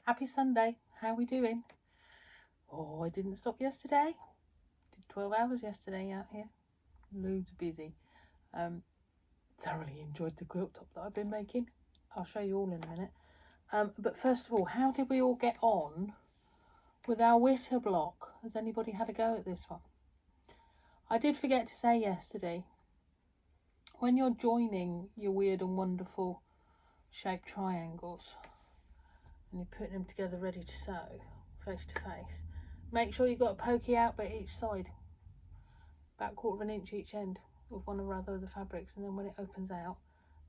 Happy Sunday. How are we doing? Oh, I didn't stop yesterday. Did 12 hours yesterday out here. Loads busy. Thoroughly enjoyed the quilt top that I've been making. I'll show you all in a minute. But first of all, how did we all get on with our witter block? Has anybody had a go at this one? I did forget to say yesterday, when you're joining your weird and wonderful shaped triangles and you're putting them together ready to sew face to face, make sure you've got a pokey out by each side, about 1/4 of an inch each end of one or other of the fabrics, and then when it opens out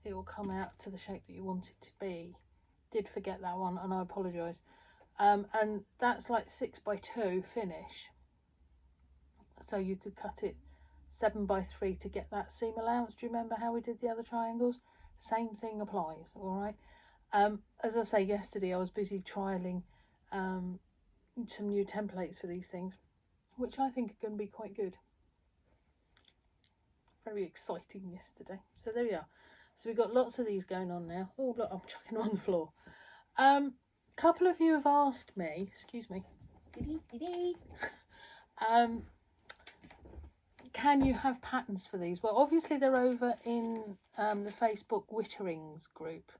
it will come out to the shape that you want it to be. Did forget that one and I apologise. And that's like 6x2 finish, so you could cut it 7x3 to get that seam allowance. Do you remember how we did the other triangles? Same thing applies. All right. As I say, yesterday I was busy trialing some new templates for these things, which I think are going to be quite good. Very exciting yesterday. So there we are. So we've got lots of these going on now. Oh look, I'm chucking them on the floor. Couple of you have asked me, excuse me, can you have patterns for these? Well, obviously they're over in the Facebook Witterings group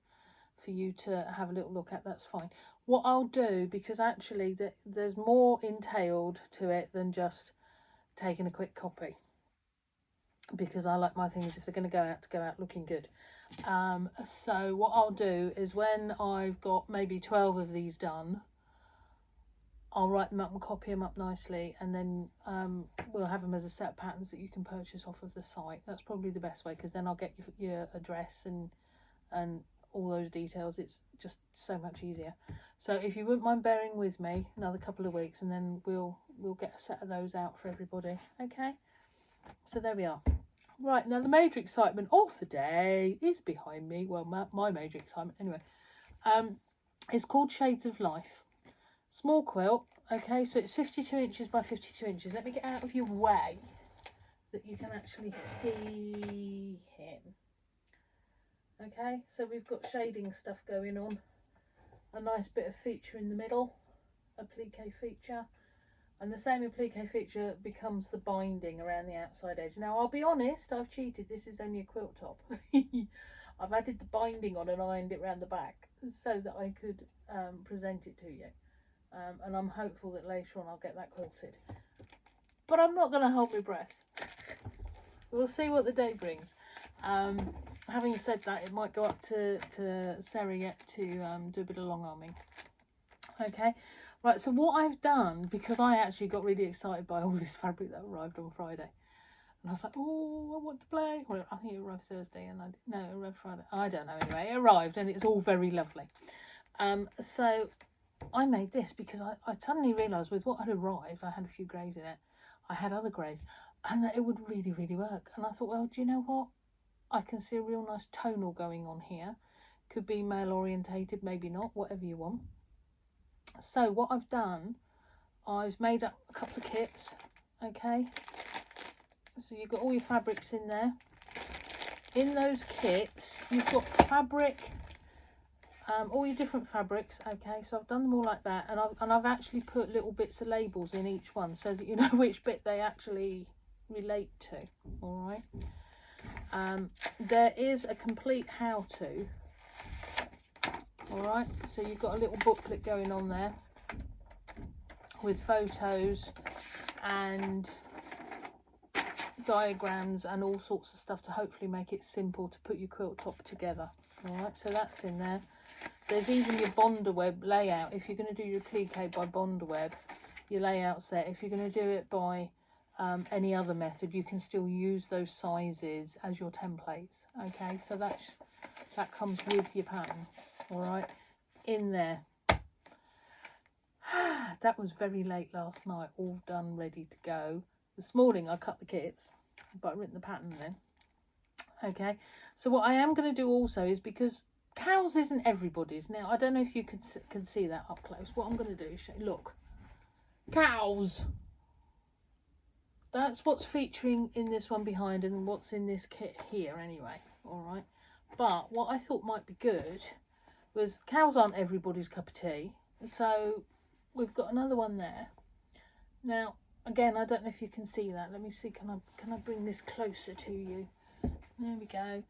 for you to have a little look at. That's fine. What I'll do, because actually there's more entailed to it than just taking a quick copy, because I like my things, if they're going to go out looking good. So what I'll do is, when I've got maybe 12 of these done, I'll write them up and copy them up nicely, and then we'll have them as a set of patterns that you can purchase off of the site. That's probably the best way, because then I'll get your address and all those details. It's just so much easier. So if you wouldn't mind bearing with me another couple of weeks, and then we'll get a set of those out for everybody. Okay, so there we are. Right, now the major excitement of the day is behind me. Well, my major excitement anyway. It's called Shades of Life. Small quilt. Okay, so it's 52 inches by 52 inches. Let me get out of your way that you can actually see him. Okay, so we've got shading stuff going on. A nice bit of feature in the middle. A plique feature. And the same applique feature becomes the binding around the outside edge. Now, I'll be honest, I've cheated. This is only a quilt top. I've added the binding on and ironed it around the back so that I could present it to you. And I'm hopeful that later on I'll get that quilted. But I'm not going to hold my breath. We'll see what the day brings. Having said that, it might go up to Sarah yet to do a bit of long arming. Okay. Right, so what I've done, because I actually got really excited by all this fabric that arrived on Friday, and I was like, oh, I want to play. Well, I think it arrived Thursday, and it arrived Friday. I don't know, anyway, it arrived, and it's all very lovely. So I made this because I suddenly realised with what had arrived, I had a few greys in it, I had other greys, and that it would really, really work. And I thought, well, do you know what? I can see a real nice tonal going on here. Could be male orientated, maybe not, whatever you want. So what I've done, I've made up a couple of kits. Okay, so you've got all your fabrics in there. In those kits you've got fabric, all your different fabrics. Okay, so I've done them all like that, and I've actually put little bits of labels in each one so that you know which bit they actually relate to. All right, there is a complete how-to. All right, so you've got a little booklet going on there with photos and diagrams and all sorts of stuff to hopefully make it simple to put your quilt top together. All right, so that's in there. There's even your Bondaweb layout. If you're going to do your plique by Bondaweb, your layout's there. If you're going to do it by any other method, you can still use those sizes as your templates. Okay, so that comes with your pattern. All right, in there. That was very late last night, all done, ready to go. This morning I cut the kits, but I've written the pattern then. Okay, so what I am going to do also is, because cows isn't everybody's. Now, I don't know if you can see that up close. What I'm going to do is show you, look, cows. That's what's featuring in this one behind and what's in this kit here anyway. All right, but what I thought might be good was, cows aren't everybody's cup of tea. So we've got another one there. Now, again, I don't know if you can see that. Let me see, can I bring this closer to you? There we go.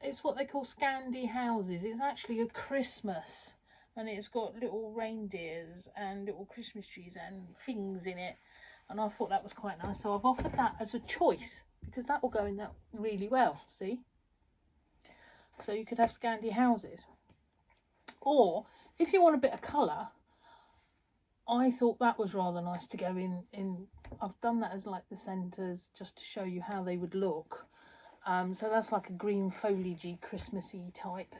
It's what they call Scandi houses. It's actually a Christmas, and it's got little reindeers and little Christmas trees and things in it. And I thought that was quite nice. So I've offered that as a choice because that will go in that really well, see? So you could have Scandi houses. Or if you want a bit of colour, I thought that was rather nice to go in. I've done that as like the centres just to show you how they would look. So that's like a green foliagey Christmassy type.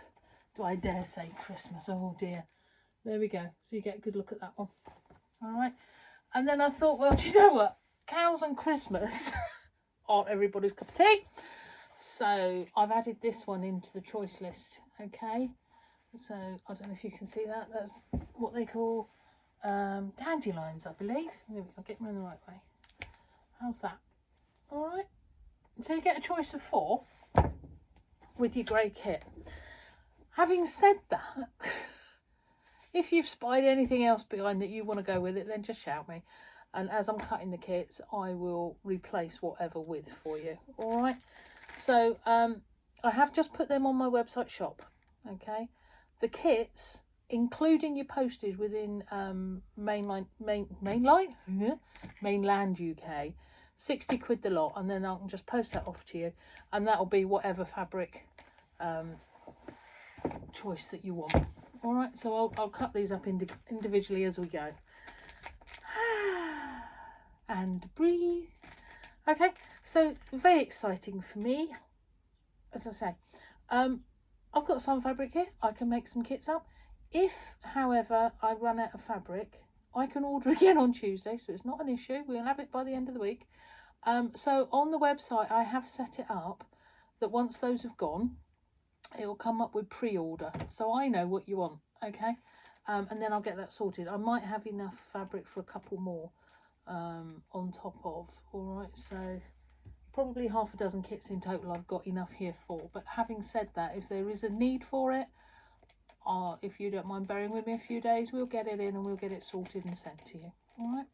Do I dare say Christmas? Oh dear. There we go. So you get a good look at that one. All right. And then I thought, well, do you know what? Cows and Christmas aren't everybody's cup of tea. So I've added this one into the choice list. Okay. So I don't know if you can see that. That's what they call dandelions, I believe. I'll get them in the right way. How's that? All right. So you get a choice of 4 with your grey kit. Having said that, if you've spied anything else behind that you want to go with it, then just shout me. And as I'm cutting the kits, I will replace whatever with for you. All right. So I have just put them on my website shop. Okay. The kits, including your postage within mainland UK, 60 quid the lot, and then I can just post that off to you, and that'll be whatever fabric choice that you want. All right, so I'll cut these up individually as we go. And breathe. Okay, so very exciting for me. As I say, I've got some fabric here. I can make some kits up. If, however, I run out of fabric, I can order again on Tuesday, so it's not an issue. We'll have it by the end of the week. So on the website, I have set it up that once those have gone, it will come up with pre-order. So I know what you want, okay? And then I'll get that sorted. I might have enough fabric for a couple more on top of, all right? So probably half a dozen kits in total I've got enough here for. But having said that, if there is a need for it, if you don't mind bearing with me a few days, we'll get it in and we'll get it sorted and sent to you, all right?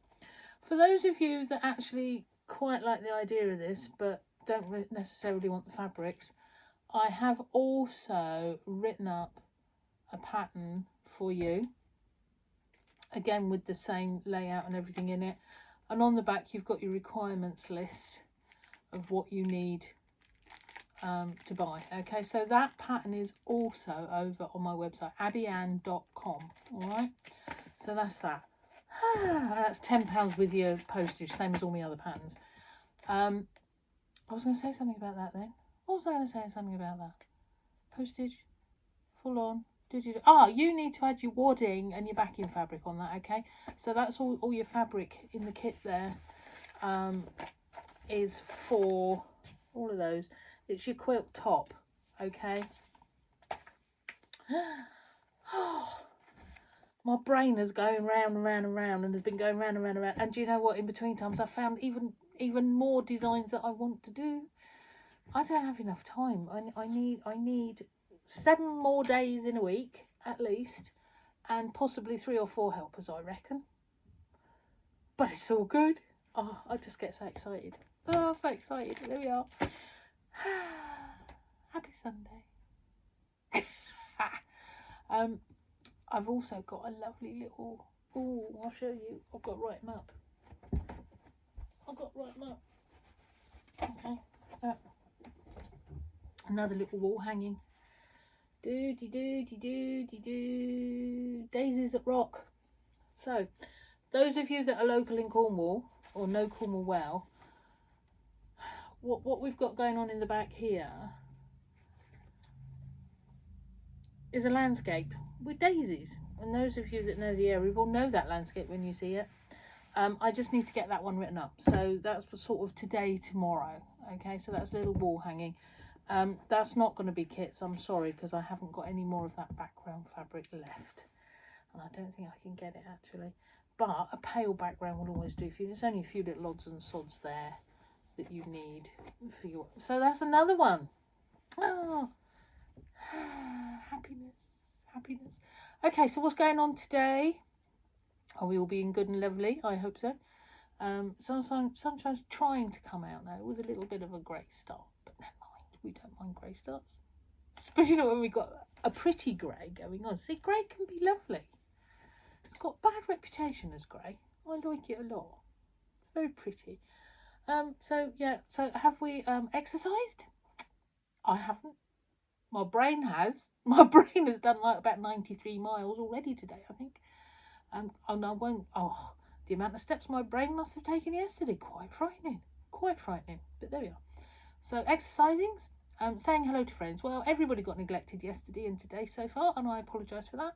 For those of you that actually quite like the idea of this but don't necessarily want the fabrics, I have also written up a pattern for you, again with the same layout and everything in it, and on the back you've got your requirements list of what you need to buy. Okay, so that pattern is also over on my website, abbyann.com. all right, so that's that. That's £10 with your postage, same as all my other patterns. I was going to say something about that then. What was I going to say something about that? Postage, full on. You need to add your wadding and your backing fabric on that, okay? So that's all your fabric in the kit there is for all of those. It's your quilt top, okay? My brain is going round and round and round and has been going round and round and round. And do you know what? In between times, I've found even more designs that I want to do. I don't have enough time. I need 7 more days in a week at least, and possibly 3 or 4 helpers, I reckon. But it's all good. Oh, I just get so excited. Oh, so excited. There we are. Happy Sunday. I've also got a lovely little... Oh, I'll show you. I've got to write them up. Okay. Another little wall hanging. Daisies that rock. So, those of you that are local in Cornwall or know Cornwall well, what we've got going on in the back here is a landscape with daisies. And those of you that know the area will know that landscape when you see it. I just need to get that one written up. So that's sort of today, tomorrow. Okay, so that's a little wall hanging. That's not going to be kits, I'm sorry, because I haven't got any more of that background fabric left. And I don't think I can get it actually. But a pale background will always do for you. There's only a few little odds and sods there that you need for your... So that's another one. Oh, happiness. happiness. Okay, so what's going on today? Are we all being good and lovely? I hope so. Sunshine's trying to come out now. It was a little bit of a grey start, but never mind. We don't mind grey starts. Especially not when we've got a pretty grey going on. See, grey can be lovely. It's got a bad reputation as grey. I like it a lot. Very pretty. So have we exercised? I haven't. My brain has. My brain has done like about 93 miles already today, I think. And I won't. Oh, the amount of steps my brain must have taken yesterday. Quite frightening. Quite frightening. But there we are. So exercising, saying hello to friends. Well, everybody got neglected yesterday and today so far, and I apologise for that.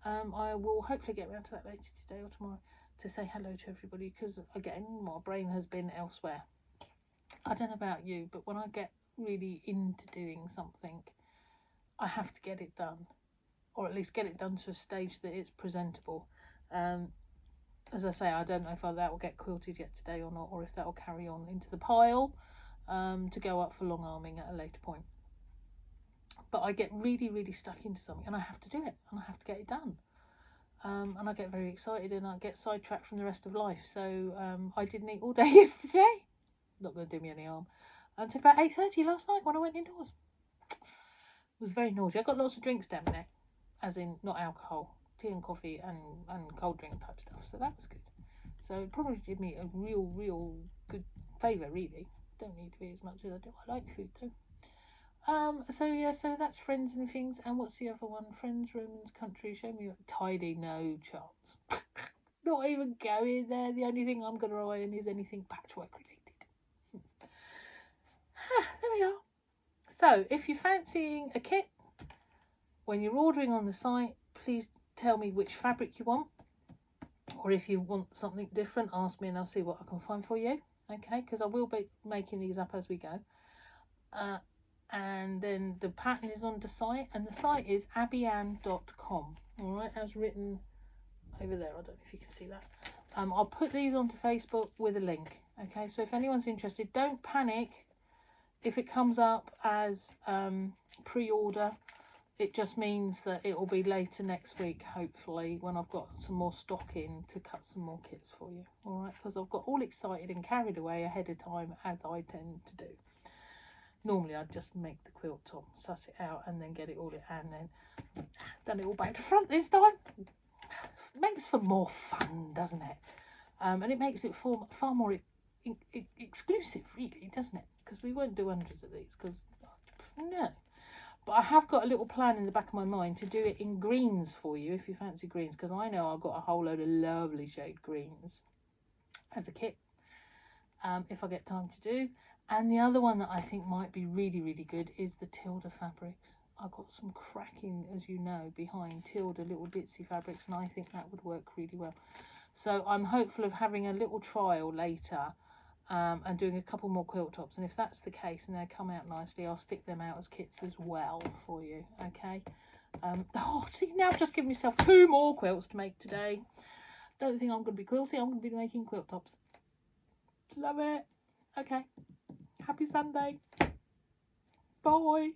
I will hopefully get around to that later today or tomorrow to say hello to everybody, because again, my brain has been elsewhere. I don't know about you, but when I get really into doing something, I have to get it done, or at least get it done to a stage that it's presentable. As I say, I don't know if that will get quilted yet today or not, or if that will carry on into the pile to go up for long arming at a later point. But I get really, really stuck into something, and I have to do it, and I have to get it done. And I get very excited, and I get sidetracked from the rest of life. So I didn't eat all day yesterday. Not going to do me any harm. Until about 8:30 last night when I went indoors. It was very naughty. I got lots of drinks down there, as in not alcohol, tea and coffee and cold drink type stuff. So that was good. So it probably did me a real good favour, really. Don't need to eat as much as I do. I like food though. So that's friends and things. And what's the other one? Friends, Romans, country, show me tidy. No chance. Not even going there. The only thing I'm going to iron is anything patchwork related. There we are. So if you're fancying a kit, when you're ordering on the site, please tell me which fabric you want. Or if you want something different, ask me and I'll see what I can find for you. Okay, because I will be making these up as we go. And then the pattern is on the site, and the site is abbyann.com. all right, as written over there. I don't know if you can see that. I'll put these onto Facebook with a link. Okay, so if anyone's interested, don't panic if it comes up as pre-order. It just means that it will be later next week, hopefully, when I've got some more stock in to cut some more kits for you. All right, because I've got all excited and carried away ahead of time, as I tend to do. Normally I'd just make the quilt top, suss it out, and then get it all in, and then done it all back to front this time. Makes for more fun, doesn't it? And it makes it far more exclusive, really, doesn't it? Because we won't do hundreds of these, because no. But I have got a little plan in the back of my mind to do it in greens for you, if you fancy greens, because I know I've got a whole load of lovely shade greens as a kit, if I get time to do. And the other one that I think might be really, really good is the Tilda fabrics. I've got some cracking, as you know, behind Tilda little ditzy fabrics, and I think that would work really well. So I'm hopeful of having a little trial later and doing a couple more quilt tops. And if that's the case and they come out nicely, I'll stick them out as kits as well for you, okay? See, now I've just given myself 2 more quilts to make today. Don't think I'm going to be quilting, I'm going to be making quilt tops. Love it. Okay. Happy Sunday. Bye.